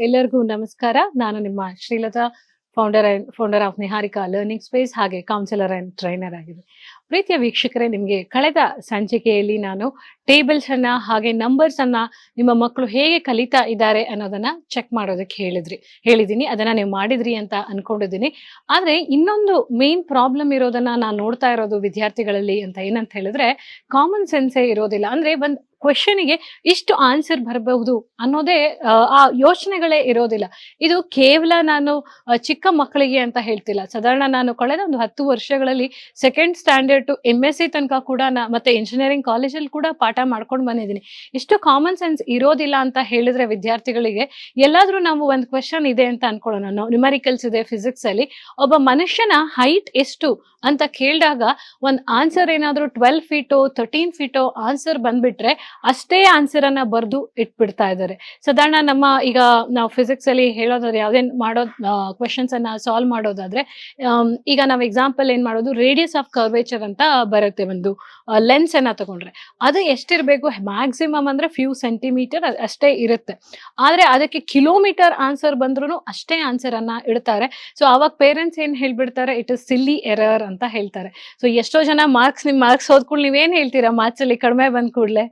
ಎಲ್ಲರಿಗೂ ನಮಸ್ಕಾರ. ನಾನು ನಿಮ್ಮ Srilatha, founder of Niharika learning space, ಹಾಗೆ ಕೌನ್ಸಿಲರ್ ಅಂಡ್ ಟ್ರೈನರ್ ಆಗಿದೆ. ಪ್ರೀತಿಯ ವೀಕ್ಷಕರೇ, ನಿಮಗೆ ಕಳೆದ ಸಂಚಿಕೆಯಲ್ಲಿ ನಾನು ಟೇಬಲ್ಸ್ ಅನ್ನ ಹಾಗೆ ನಂಬರ್ಸ್ ಅನ್ನ ನಿಮ್ಮ ಮಕ್ಕಳು ಹೇಗೆ ಕಲಿತಾ ಇದ್ದಾರೆ ಅನ್ನೋದನ್ನ ಚೆಕ್ ಮಾಡೋದಕ್ಕೆ ಹೇಳಿದೀನಿ. ಅದನ್ನ ನೀವು ಮಾಡಿದ್ರಿ ಅಂತ ಅನ್ಕೊಂಡಿದ್ದೀನಿ. ಆದ್ರೆ ಇನ್ನೊಂದು ಮೇನ್ ಪ್ರಾಬ್ಲಮ್ ಇರೋದನ್ನ ನಾನು ನೋಡ್ತಾ ಇರೋದು ವಿದ್ಯಾರ್ಥಿಗಳಲ್ಲಿ ಅಂತ ಏನಂತ ಹೇಳಿದ್ರೆ, ಕಾಮನ್ ಸೆನ್ಸೇ ಇರೋದಿಲ್ಲ. ಅಂದ್ರೆ ಒಂದ್ ಕ್ವೆಶನ್ಗೆ ಇಷ್ಟು ಆನ್ಸರ್ ಬರಬಹುದು ಅನ್ನೋದೇ ಆ ಯೋಚನೆಗಳೇ ಇರೋದಿಲ್ಲ. ಇದು ಕೇವಲ ನಾನು ಚಿಕ್ಕ ಮಕ್ಕಳಿಗೆ ಅಂತ ಹೇಳ್ತಿಲ್ಲ. ಸಾಧಾರಣ ನಾನು ಕಳೆದ ಒಂದು 10 ವರ್ಷಗಳಲ್ಲಿ ಸೆಕೆಂಡ್ ಸ್ಟ್ಯಾಂಡರ್ಡ್ ಟು MSc ತನಕ ಕೂಡ ಮತ್ತೆ ಇಂಜಿನಿಯರಿಂಗ್ ಕಾಲೇಜಲ್ಲಿ ಕೂಡ ಪಾಠ ಮಾಡ್ಕೊಂಡು ಬಂದಿದ್ದೀನಿ. ಇಷ್ಟು ಕಾಮನ್ ಸೆನ್ಸ್ ಇರೋದಿಲ್ಲ ಅಂತ ಹೇಳಿದ್ರೆ ವಿದ್ಯಾರ್ಥಿಗಳಿಗೆ, ಎಲ್ಲಾದ್ರೂ ನಾವು ಒಂದು ಕ್ವೆಶನ್ ಇದೆ ಅಂತ ಅನ್ಕೊಳ್ಳೋಣ, ನ್ಯೂಮರಿಕಲ್ಸ್ ಇದೆ ಫಿಸಿಕ್ಸ್ ಅಲ್ಲಿ, ಒಬ್ಬ ಮನುಷ್ಯನ ಹೈಟ್ ಎಷ್ಟು ಅಂತ ಕೇಳಿದಾಗ ಒಂದ್ ಆನ್ಸರ್ ಏನಾದ್ರೂ 12 ಫೀಟೋ 13 ಫೀಟೋ ಆನ್ಸರ್ ಬಂದ್ಬಿಟ್ರೆ ಅಷ್ಟೇ ಆನ್ಸರ್ ಅನ್ನ ಬರ್ದು ಇಟ್ಬಿಡ್ತಾ ಇದ್ದಾರೆ. ಸಾಧಾರಣ ನಮ್ಮ ಈಗ ನಾವು ಫಿಸಿಕ್ಸ್ ಅಲ್ಲಿ ಹೇಳೋದಾದ್ರೆ, ಯಾವ್ದೇನ್ ಮಾಡೋದ್ ಕ್ವೆಶನ್ಸ್ ಅನ್ನ ಸಾಲ್ವ್ ಮಾಡೋದಾದ್ರೆ, ಈಗ ನಾವು ಎಕ್ಸಾಂಪಲ್ ಏನ್ ಮಾಡೋದು, ರೇಡಿಯಸ್ ಆಫ್ ಕರ್ವೇಚರ್ ಅಂತ ಬರುತ್ತೆ. ಒಂದು ಲೆನ್ಸ್ ಅನ್ನ ತಗೊಂಡ್ರೆ ಅದು ಎಷ್ಟಿರ್ಬೇಕು, ಮ್ಯಾಕ್ಸಿಮಮ್ ಅಂದ್ರೆ ಫ್ಯೂ ಸೆಂಟಿಮೀಟರ್ ಅಷ್ಟೇ ಇರುತ್ತೆ. ಆದ್ರೆ ಅದಕ್ಕೆ ಕಿಲೋಮೀಟರ್ ಆನ್ಸರ್ ಬಂದ್ರು ಅಷ್ಟೇ ಆನ್ಸರ್ ಅನ್ನ ಇಡ್ತಾರೆ. ಸೊ ಅವಾಗ ಪೇರೆಂಟ್ಸ್ ಏನ್ ಹೇಳ್ಬಿಡ್ತಾರೆ, ಇಟ್ ಇಸ್ ಸಿಲ್ಲಿ ಎರರ್ ಅಂತ ಹೇಳ್ತಾರೆ. ಸೊ ಎಷ್ಟೋ ಜನ ನಿಮ್ ಮಾರ್ಕ್ಸ್ ಹೋದ್ಕೊಂಡು ನೀವೇನ್ ಹೇಳ್ತೀರಾ, ಮಾರ್ಕ್ಸ್ ಅಲ್ಲಿ ಕಡಿಮೆ ಬಂದ್ ಕೂಡ್ಲೆ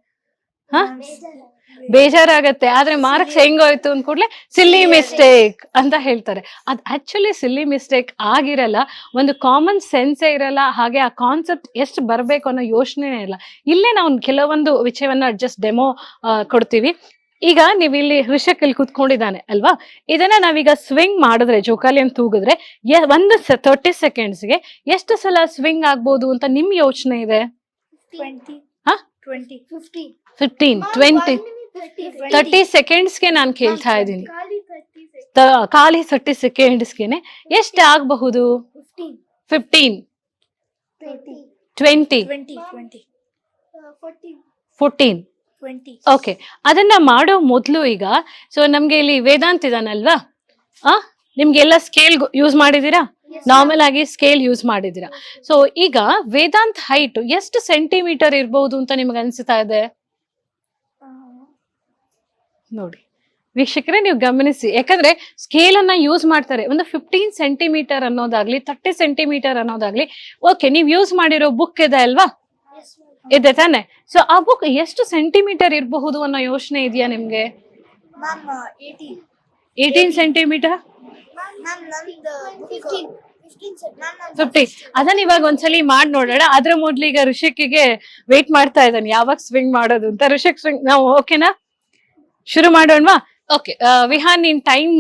ಬೇಜಾರಾಗತ್ತೆ. ಆದ್ರೆ ಮಾರ್ಕ್ಸ್ ಹೆಂಗೋಯ್ತು ಅಂದ್ ಕೂಡ್ಲೆ ಸಿಲ್ಲಿ ಮಿಸ್ಟೇಕ್ ಅಂತ ಹೇಳ್ತಾರೆ. ಅದ್ ಆಕ್ಚುಲಿ ಸಿಲ್ಲಿ ಮಿಸ್ಟೇಕ್ ಆಗಿರಲ್ಲ, ಒಂದು ಕಾಮನ್ ಸೆನ್ಸೇ ಇರಲ್ಲ, ಹಾಗೆ ಆ ಕಾನ್ಸೆಪ್ಟ್ ಎಷ್ಟು ಬರ್ಬೇಕು ಅನ್ನೋ ಯೋಚನೆನೇ ಇಲ್ಲ. ಇಲ್ಲೇ ನಾವು ಕೆಲವೊಂದು ವಿಷಯವನ್ನ ಜಸ್ಟ್ ಡೆಮೋ ಕೊಡ್ತೀವಿ. ಈಗ ನೀವ್ ಇಲ್ಲಿ ಋಷಕ್ ಇಲ್ಲಿ ಕುತ್ಕೊಂಡಿದ್ದಾನೆ ಅಲ್ವಾ, ಇದನ್ನ ನಾವೀಗ ಸ್ವಿಂಗ್ ಮಾಡಿದ್ರೆ, ಜೋಕಾಲಿಯನ್ನು ತೂಗಿದ್ರೆ ಒಂದು 30 ಸೆಕೆಂಡ್ಸ್ಗೆ ಎಷ್ಟು ಸಲ ಸ್ವಿಂಗ್ ಆಗ್ಬೋದು ಅಂತ ನಿಮ್ ಯೋಚನೆ ಇದೆ? 15, 20, 30 ಸೆಕೆಂಡ್ಸ್ಗೆ ನಾನು ಕೇಳ್ತಾ ಇದ್ದೀನಿ. ಖಾಲಿ 30 ಸೆಕೆಂಡ್ಸ್ಗೆನೆ ಎಷ್ಟು ಆಗಬಹುದು? 15, 20, 14. ಓಕೆ, ಅದನ್ನ ಮಾಡೋ ಮೊದ್ಲು ಈಗ ಸೊ ನಮ್ಗೆ ಇಲ್ಲಿ ವೇದಾಂತ್ ಇದಾನಲ್ವಾ, ನಿಮ್ಗೆಲ್ಲ ಸ್ಕೇಲ್ ಯೂಸ್ ಮಾಡಿದೀರಾ? ನಾರ್ಮಲ್ ಆಗಿ ಸ್ಕೇಲ್ ಯೂಸ್ ಮಾಡಿದೀರಾ. ಸೊ ಈಗ ವೇದಾಂತ್ ಹೈಟ್ ಎಷ್ಟು ಸೆಂಟಿಮೀಟರ್ ಇರ್ಬಹುದು ಅಂತ ನಿಮ್ಗೆ ಅನ್ಸುತ್ತಾ ಇದೆ? ನೋಡಿ ವೀಕ್ಷಕರೇ, ನೀವು ಗಮನಿಸಿ, ಯಾಕಂದ್ರೆ ಸ್ಕೇಲ್ ಅನ್ನ ಯೂಸ್ ಮಾಡ್ತಾರೆ. ಒಂದು 15 ಸೆಂಟಿಮೀಟರ್ ಅನ್ನೋದಾಗ್ಲಿ 30 ಸೆಂಟಿಮೀಟರ್ ಅನ್ನೋದಾಗ್ಲಿ, ಓಕೆ, ನೀವು ಯೂಸ್ ಮಾಡಿರೋ ಬುಕ್ ಇದೆ ಅಲ್ವಾ, ಇದೆ ತಾನೆ? ಸೊ ಆ ಬುಕ್ ಎಷ್ಟು ಸೆಂಟಿಮೀಟರ್ ಇರಬಹುದು ಅನ್ನೋ ಯೋಚನೆ ಇದೆಯಾ ನಿಮ್ಗೆ? 18 ಸೆಂಟಿಮೀಟರ್, 50. ಅದನ್ನ ಇವಾಗ ಒಂದ್ಸಲಿ ಮಾಡಿ ನೋಡೋಣ. ಅದ್ರ ಮೊದ್ಲು ಈಗ ಋಷಿಕ್ಗೆ ವೇಟ್ ಮಾಡ್ತಾ ಇದ್ದಾನೆ ಯಾವಾಗ ಸ್ವಿಂಗ್ ಮಾಡೋದು ಅಂತ. ಋಷಿಕ್ ಸ್ವಿಂಗ್ ನಾವು ಓಕೆನಾ, ಶುರು ಮಾಡೋಣವಾ? ಓಕೆ ವಿಹಾನ್, ನೀನ್ ಟೈಮ್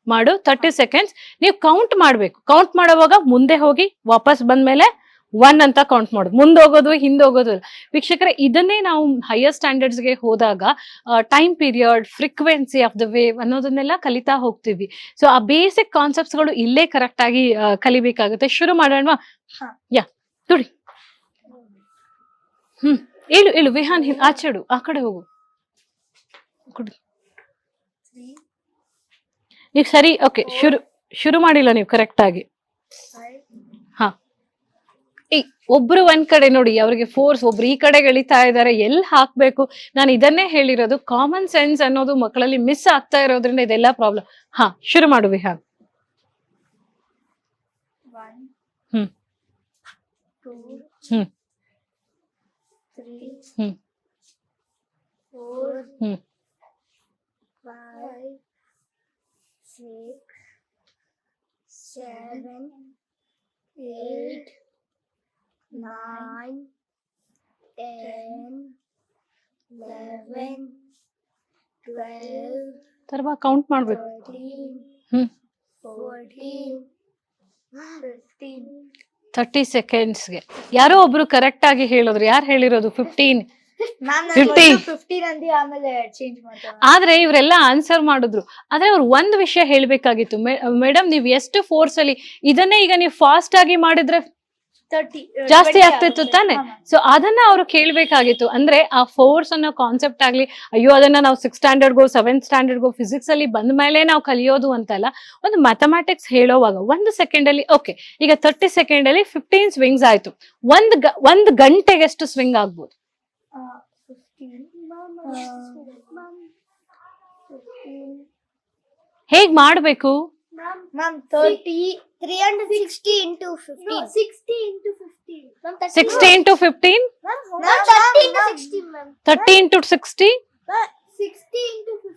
ಮಾಡು 30 ಸೆಕೆಂಡ್ಸ್. ನೀವು ಕೌಂಟ್ ಮಾಡ್ಬೇಕು. ಕೌಂಟ್ ಮಾಡೋವಾಗ ಮುಂದೆ ಹೋಗಿ ವಾಪಸ್ ಬಂದ್ಮೇಲೆ 1 ಅಂತ ಕೌಂಟ್ ಮಾಡೋದು, ಮುಂದೆ ಹೋಗೋದು ಹಿಂದೆ ಹೋಗೋದು. ವೀಕ್ಷಕರೇ, ಇದನ್ನೇ ನಾವು ಹೈಯರ್ ಸ್ಟ್ಯಾಂಡರ್ಡ್ಸ್ಗೆ ಹೋದಾಗ time period, frequency of the wave ಅನ್ನೋದನ್ನೆಲ್ಲ ಕಲಿತಾ ಹೋಗ್ತೀವಿ. ಸೊ ಆ ಬೇಸಿಕ್ ಕಾನ್ಸೆಪ್ಟ್ಸ್ಗಳು ಇಲ್ಲೇ ಕರೆಕ್ಟ್ ಆಗಿ ಕಲಿಬೇಕಾಗುತ್ತೆ. ಶುರು ಮಾಡೋಣವಾ? ಯಾ, ತುಡಿ. ಇಳು ವಿಹಾನ್, ಆಚೆಡು, ಆ ಕಡೆ ಹೋಗು. ನೀವು ಸರಿ, ಓಕೆ, ಶುರು ಮಾಡಿಲ್ಲ ನೀವು ಕರೆಕ್ಟ್ ಆಗಿ. ಹಾ, ಒಬ್ರು ಒಂದ್ ಕಡೆ ನೋಡಿ, ಅವ್ರಿಗೆ ಫೋರ್ಸ್, ಒಬ್ರು ಈ ಕಡೆ ಎಳಿತಾ ಇದಾರೆ, ಎಲ್ಲಿ ಹಾಕ್ಬೇಕು. ನಾನು ಇದನ್ನೇ ಹೇಳಿರೋದು, ಕಾಮನ್ ಸೆನ್ಸ್ ಅನ್ನೋದು ಮಕ್ಕಳಲ್ಲಿ ಮಿಸ್ ಆಗ್ತಾ ಇರೋದ್ರಿಂದ ಇದೆಲ್ಲ ಪ್ರಾಬ್ಲಮ್. ಹಾ, ಶುರು ಮಾಡು ವಿಹಾನ್. 1, 2, 3, 4, 5, 6, 7, 8, 9, 10, 11, 12 ತರವಾ ಕೌಂಟ್ ಮಾಡ್ಬೇಕು. 13, 14, 15. 30 ಸೆಕೆಂಡ್ಸ್ಗೆ ಯಾರೋ ಒಬ್ರು ಕರೆಕ್ಟ್ ಆಗಿ ಹೇಳಿದ್ರು. ಯಾರು ಹೇಳಿರೋದು? 15. ಆದ್ರೆ ಇವರೆಲ್ಲ ಆನ್ಸರ್ ಮಾಡಿದ್ರು. ಆದ್ರೆ ಅವ್ರು ಒಂದ್ ವಿಷಯ ಹೇಳ್ಬೇಕಾಗಿತ್ತು, ಮೇಡಮ್ ನೀವ್ ಎಷ್ಟು ಫೋರ್ಸ್ ಅಲ್ಲಿ ಇದನ್ನೇ ಈಗ ನೀವು ಫಾಸ್ಟ್ ಆಗಿ ಮಾಡಿದ್ರೆ 30 ಜಾಸ್ತಿ ಆಗ್ತಿತ್ತು ತಾನೆ. ಸೊ ಅದನ್ನ ಅವ್ರು ಕೇಳ್ಬೇಕಾಗಿತ್ತು. ಅಂದ್ರೆ ಆ ಫೋರ್ಸ್ ಅನ್ನೋ ಕಾನ್ಸೆಪ್ಟ್ ಆಗ್ಲಿ, ಅಯ್ಯೋ ಅದನ್ನ ನಾವು 6th ಸ್ಟ್ಯಾಂಡರ್ಡ್ಗೋ 7th ಸ್ಟ್ಯಾಂಡರ್ಡ್ಗೋ ಫಿಸಿಕ್ಸ್ ಅಲ್ಲಿ ಬಂದ ಮೇಲೆ ನಾವು ಕಲಿಯೋದು ಅಂತಲ್ಲ. ಒಂದು ಮ್ಯಾಥಮ್ಯಾಟಿಕ್ಸ್ ಹೇಳೋವಾಗ 1 ಸೆಕೆಂಡ್ ಅಲ್ಲಿ, ಓಕೆ ಈಗ 30 ಸೆಕೆಂಡ್ ಅಲ್ಲಿ 15 ಸ್ವಿಂಗ್ಸ್ ಆಯ್ತು. ಒಂದ್ ಗಂಟೆಗೆ ಎಷ್ಟು ಸ್ವಿಂಗ್ ಆಗ್ಬೋದು? 15, ಹೇಗ್ ಮಾಡ್ಬೇಕು? Ma'am, 360 into 15. No, 60 into 15. 60 into 15? Ma'am, 30 into 60, ma'am. 30 into 60? 60 into 15.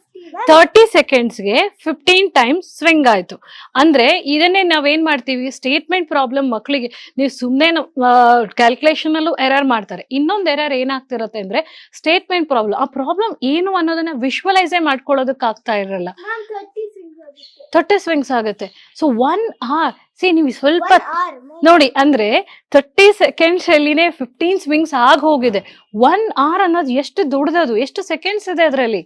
30 ಸೆಕೆಂಡ್ಸ್ಗೆ 15 times swing ಆಯ್ತು. ಅಂದ್ರೆ ಇದನ್ನೇ ನಾವೇನ್ ಮಾಡ್ತೀವಿ, ಸ್ಟೇಟ್ಮೆಂಟ್ ಪ್ರಾಬ್ಲಮ್ ಮಕ್ಕಳಿಗೆ ನೀವು ಸುಮ್ಮನೆ ಕ್ಯಾಲ್ಕುಲೇಷನ್ ಅಲ್ಲೂ ಎರರ್ ಮಾಡ್ತಾರೆ. ಇನ್ನೊಂದು ಎರರ್ ಏನಾಗ್ತಿರತ್ತೆ ಅಂದ್ರೆ ಸ್ಟೇಟ್ಮೆಂಟ್ ಪ್ರಾಬ್ಲಮ್, ಆ ಪ್ರಾಬ್ಲಮ್ ಏನು ಅನ್ನೋದನ್ನ ವಿಶ್ವಲೈಸೇ ಮಾಡ್ಕೊಳ್ಳೋದಕ್ಕೆ ಆಗ್ತಾ ಇರಲ್ಲ. 30 ಸ್ವಿಂಗ್ಸ್ ಆಗುತ್ತೆ. ಸೊ 1 hour ನೀವು ಸ್ವಲ್ಪ ನೋಡಿ, ಅಂದ್ರೆ 30 ಸೆಕೆಂಡ್ಸ್ ಅಲ್ಲಿನೇ 15 ಸ್ವಿಂಗ್ಸ್ ಆಗಿ ಹೋಗಿದೆ. 1 hour ಅನ್ನೋದು ಎಷ್ಟು ದೊಡ್ಡದದು, ಎಷ್ಟು ಸೆಕೆಂಡ್ಸ್ ಇದೆ ಅದರಲ್ಲಿ.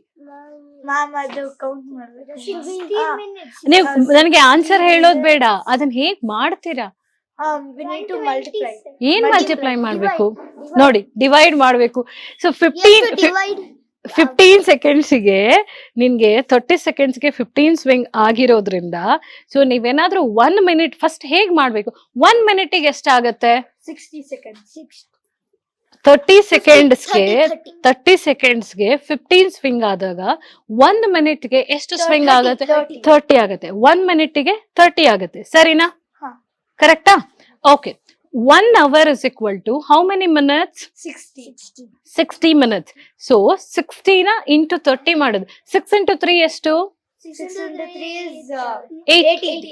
ನೀವು ನನಗೆ ಆನ್ಸರ್ ಹೇಳೋದ್ ಬೇಡ, ಅದನ್ನ ಹೇಗ್ ಮಾಡ್ತೀರಾ? ಏನ್ ಮಲ್ಟಿಪ್ಲೈ ಮಾಡ್ಬೇಕು ನೋಡಿ, ಡಿವೈಡ್ ಮಾಡ್ಬೇಕು. ಸೊ 15 ಸೆಕೆಂಡ್ಸ್ಗೆ ನಿನ್ಗೆ 30 ಸೆಕೆಂಡ್ಸ್ಗೆ 15 ಸ್ವಿಂಗ್ ಆಗಿರೋದ್ರಿಂದ, ಸೊ ನೀವೇನಾದ್ರೂ 1 ಮಿನಿಟ್ ಫಸ್ಟ್ ಹೇಗ್ ಮಾಡ್ಬೇಕು, 1 ಮಿನಿಟಿಗೆ ಎಷ್ಟಾಗತ್ತೆ? 60 seconds. 30 ಸೆಕೆಂಡ್ಸ್ಗೆ 15 ಸ್ವಿಂಗ್ ಆದಾಗ 1 ಮಿನಿಟ್ಗೆ ಎಷ್ಟು ಸ್ವಿಂಗ್ ಆಗತ್ತೆ? 30 ಆಗತ್ತೆ. 1 ಮಿನಿಟ್ಗೆ 30 ಆಗತ್ತೆ. ಸರಿನಾ? ಕರೆಕ್ಟಾ? Okay. 1 hour is equal to how many minutes? 60 minutes. So 60 ನ into 30 ಮಾಡೋದು. 6 into 3 ಎಷ್ಟು? 6 into 3 is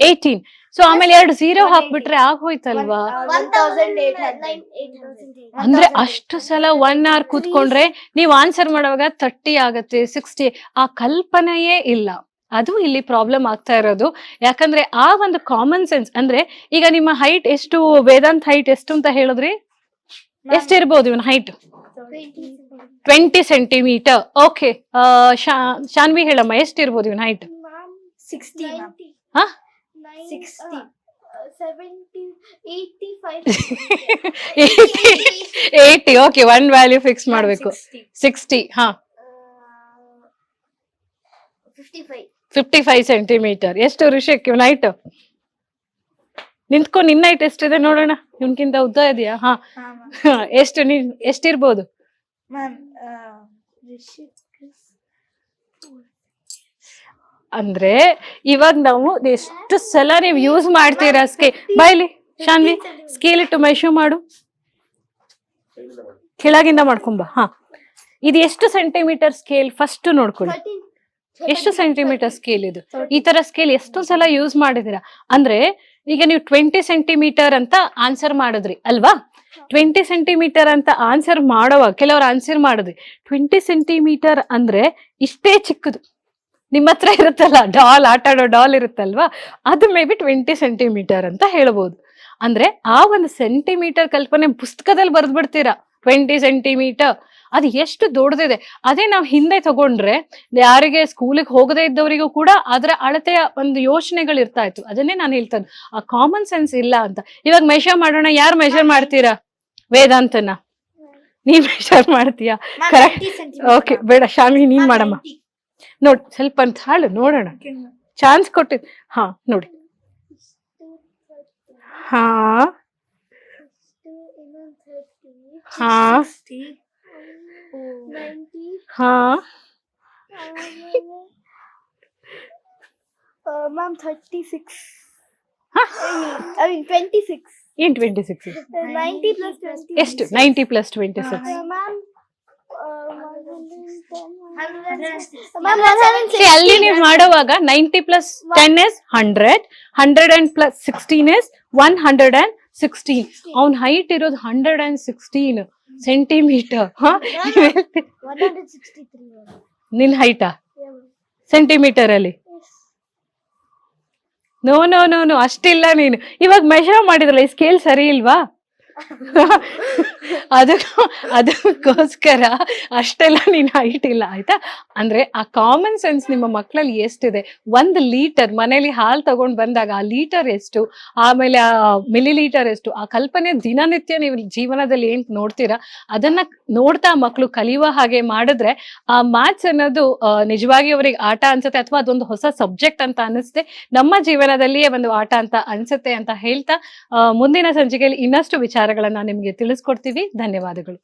18. ಸೊ ಆಮೇಲೆ 2 0 ಹಾಕ್ಬಿಟ್ರೆ ಆಗೋಯ್ತಲ್ವಾ? 1800. ಅಂದ್ರೆ ಅಷ್ಟು ಸಲ 1 hour ಕೂತ್ಕೊಂಡ್ರೆ ನೀವು ಆನ್ಸರ್ ಮಾಡುವಾಗ 30 ಆಗತ್ತೆ, 60. ಆ ಕಲ್ಪನೆಯೇ ಇಲ್ಲ. ಅದು ಇಲ್ಲಿ ಪ್ರಾಬ್ಲಮ್ ಆಗ್ತಾ ಇರೋದು. ಯಾಕಂದ್ರೆ ಆ ಒಂದು ಕಾಮನ್ ಸೆನ್ಸ್, ಅಂದ್ರೆ ಈಗ ನಿಮ್ಮ ಹೈಟ್ ಎಷ್ಟು, ವೇದಾಂತ್ ಹೈಟ್ ಎಷ್ಟು ಅಂತ ಹೇಳಿದ್ರಿ? ಎಷ್ಟಿರ್ಬೋದು ಇವನ್ ಹೈಟ್? 20 ಸೆಂಟಿಮೀಟರ್. ಓಕೆ, ಶಾನ್ವಿ ಹೇಳಮ್ಮ, ಎಷ್ಟಿರ್ಬೋದು ಇವನ್ ಹೈಟ್? 60. ಹಾ, 60. 70, 80. ಓಕೆ, 1 ವ್ಯಾಲ್ಯೂ ಫಿಕ್ಸ್ ಮಾಡ್ಬೇಕು. 60. ಹಾ, 55 ಸೆಂಟಿಮೀಟರ್. ಎಷ್ಟು ಋಷಿಕ್ ಇವನ್ ಹೈಟ್? ನಿಂತ್ಕೊಂಡು ನಿನ್ನ ಹೈಟ್ ಎಷ್ಟಿದೆ ನೋಡೋಣ. ಇವನ್ಕಿಂತ ಉದ್ದ ಇದೆಯಾ? ಹಾ, ಎಷ್ಟು ಎಷ್ಟಿರ್ಬೋದು? ಅಂದ್ರೆ ಇವಾಗ ನಾವು ಎಷ್ಟು ಸಲ ನೀವು ಯೂಸ್ ಮಾಡ್ತೀರಾ ಸ್ಕೇಲ್. ಬಾಯ್ಲಿ ಶಾನ್ವಿ, ಸ್ಕೇಲ್ ಇಟ್ಟು ಮೆಷರ್ ಮಾಡು, ಕೆಳಗಿಂದ ಮಾಡ್ಕೊಂಬ. ಹಾ, ಇದು ಎಷ್ಟು ಸೆಂಟಿಮೀಟರ್ ಸ್ಕೇಲ್ ಫಸ್ಟ್ ನೋಡ್ಕೊಳ್ಳಿ. ಎಷ್ಟು ಸೆಂಟಿಮೀಟರ್ ಸ್ಕೇಲ್ ಇದು? ಈ ತರ ಸ್ಕೇಲ್ ಎಷ್ಟು ಸಲ ಯೂಸ್ ಮಾಡಿದಿರಾ? ಅಂದ್ರೆ ಈಗ ನೀವು 20 ಸೆಂಟಿಮೀಟರ್ ಅಂತ ಆನ್ಸರ್ ಮಾಡಿದ್ರಿ ಅಲ್ವಾ? 20 ಸೆಂಟಿಮೀಟರ್ ಅಂತ ಆನ್ಸರ್ ಮಾಡೋವಾಗ ಕೆಲವ್ರು ಆನ್ಸರ್ ಮಾಡಿದ್ರಿ 20 ಸೆಂಟಿಮೀಟರ್ ಅಂದ್ರೆ ಇಷ್ಟೇ ಚಿಕ್ಕದು. ನಿಮ್ಮ ಹತ್ರ ಇರುತ್ತಲ್ಲ ಡಾಲ್, ಆಟ ಆಡೋ ಡಾಲ್ ಇರುತ್ತಲ್ವಾ, ಅದು ಮೇ ಬಿ 20 ಸೆಂಟಿಮೀಟರ್ ಅಂತ ಹೇಳ್ಬೋದು. ಅಂದ್ರೆ ಆ ಒಂದು ಸೆಂಟಿಮೀಟರ್ ಕಲ್ಪನೆ ಪುಸ್ತಕದಲ್ಲಿ ಬರ್ದ್ಬಿಡ್ತೀರಾ. 20 ಸೆಂಟಿಮೀಟರ್ ಅದು ಎಷ್ಟು ದೊಡ್ಡದಿದೆ. ಅದೇ ನಾವು ಹಿಂದೆ ತಗೊಂಡ್ರೆ ಯಾರಿಗೆ ಸ್ಕೂಲಿಗೆ ಹೋಗದೇ ಇದ್ದವರಿಗೂ ಕೂಡ ಅದರ ಅಳತೆಯ ಒಂದು ಯೋಚನೆಗಳು ಇರ್ತಾ ಇತ್ತು. ಅದನ್ನೇ ನಾನು ಹೇಳ್ತೇನೆ, ಆ ಕಾಮನ್ ಸೆನ್ಸ್ ಇಲ್ಲ ಅಂತ. ಇವಾಗ ಮೆಷರ್ ಮಾಡೋಣ. ಯಾರು ಮೆಷರ್ ಮಾಡ್ತೀರಾ? ವೇದಾಂತನ ನೀನ್ ಮೆಷರ್ ಮಾಡ್ತೀಯಾ? ಕರೆಕ್ಟ್. ಓಕೆ, ಬೇಡ ಶಾಮಿ ನೀನ್ ಮಾಡಮ್ಮ. ನೋಡ್ ಸ್ವಲ್ಪ ಅಂತ ಹಾಳು ನೋಡೋಣ, ಚಾನ್ಸ್ ಕೊಟ್ಟಿದ್. ಹಾ ನೋಡಿ, ಹಾ ಹಾ ಹಾ, Ma'am, 36. I mean 26. ಏನ್ 26? 90 plus 20. ಎಷ್ಟು? 90 plus 26. Ma'am, ಅಲ್ಲಿ ನೀವು ಮಾಡುವಾಗ 90 plus 10 is 100, 100 and plus 16 is 116. ಅವನ್ ಹೈಟ್ ಇರೋದು 116 ಸೆಂಟಿಮೀಟರ್. ನಿನ್ ಹೈಟಾ ಸೆಂಟಿಮೀಟರ್ ಅಲ್ಲಿ? ನೋ ನೋ ನೋ ನೋ, ಅಷ್ಟಿಲ್ಲ. ನೀನು ಇವಾಗ ಮೆಷರ್ ಮಾಡಿದ್ರಲ್ಲ, ಈ ಸ್ಕೇಲ್ ಸರಿ ಇಲ್ವಾ? ಅದಕ್ಕೋಸ್ಕರ ಅಷ್ಟೆಲ್ಲ ನೀನ್ ಹೈಟ್ ಇಲ್ಲ, ಆಯ್ತಾ? ಅಂದ್ರೆ ಆ ಕಾಮನ್ ಸೆನ್ಸ್ ನಿಮ್ಮ ಮಕ್ಕಳಲ್ಲಿ ಎಷ್ಟಿದೆ. 1 ಲೀಟರ್ ಮನೇಲಿ ಹಾಲು ತಗೊಂಡ್ ಬಂದಾಗ ಆ ಲೀಟರ್ ಎಷ್ಟು, ಆಮೇಲೆ ಆ ಮಿಲಿ ಲೀಟರ್ ಎಷ್ಟು, ಆ ಕಲ್ಪನೆ ದಿನನಿತ್ಯ ನೀವು ಜೀವನದಲ್ಲಿ ಏನ್ ನೋಡ್ತೀರಾ ಅದನ್ನ ನೋಡ್ತಾ ಮಕ್ಕಳು ಕಲಿಯುವ ಹಾಗೆ ಮಾಡಿದ್ರೆ ಆ ಮ್ಯಾಥ್ಸ್ ಅನ್ನೋದು ನಿಜವಾಗಿ ಅವರಿಗೆ ಆಟ ಅನ್ಸುತ್ತೆ, ಅಥವಾ ಅದೊಂದು ಹೊಸ ಸಬ್ಜೆಕ್ಟ್ ಅಂತ ಅನಿಸುತ್ತೆ. ನಮ್ಮ ಜೀವನದಲ್ಲಿಯೇ ಒಂದು ಆಟ ಅಂತ ಅನ್ಸುತ್ತೆ ಅಂತ ಹೇಳ್ತಾ ಮುಂದಿನ ಸಂಚಿಕೆಯಲ್ಲಿ ಇನ್ನಷ್ಟು ವಿಚಾರಗಳನ್ನ ನಿಮ್ಗೆ ತಿಳಿಸ್ಕೊಡ್ತೀವಿ. ಧನ್ಯವಾದಗಳು.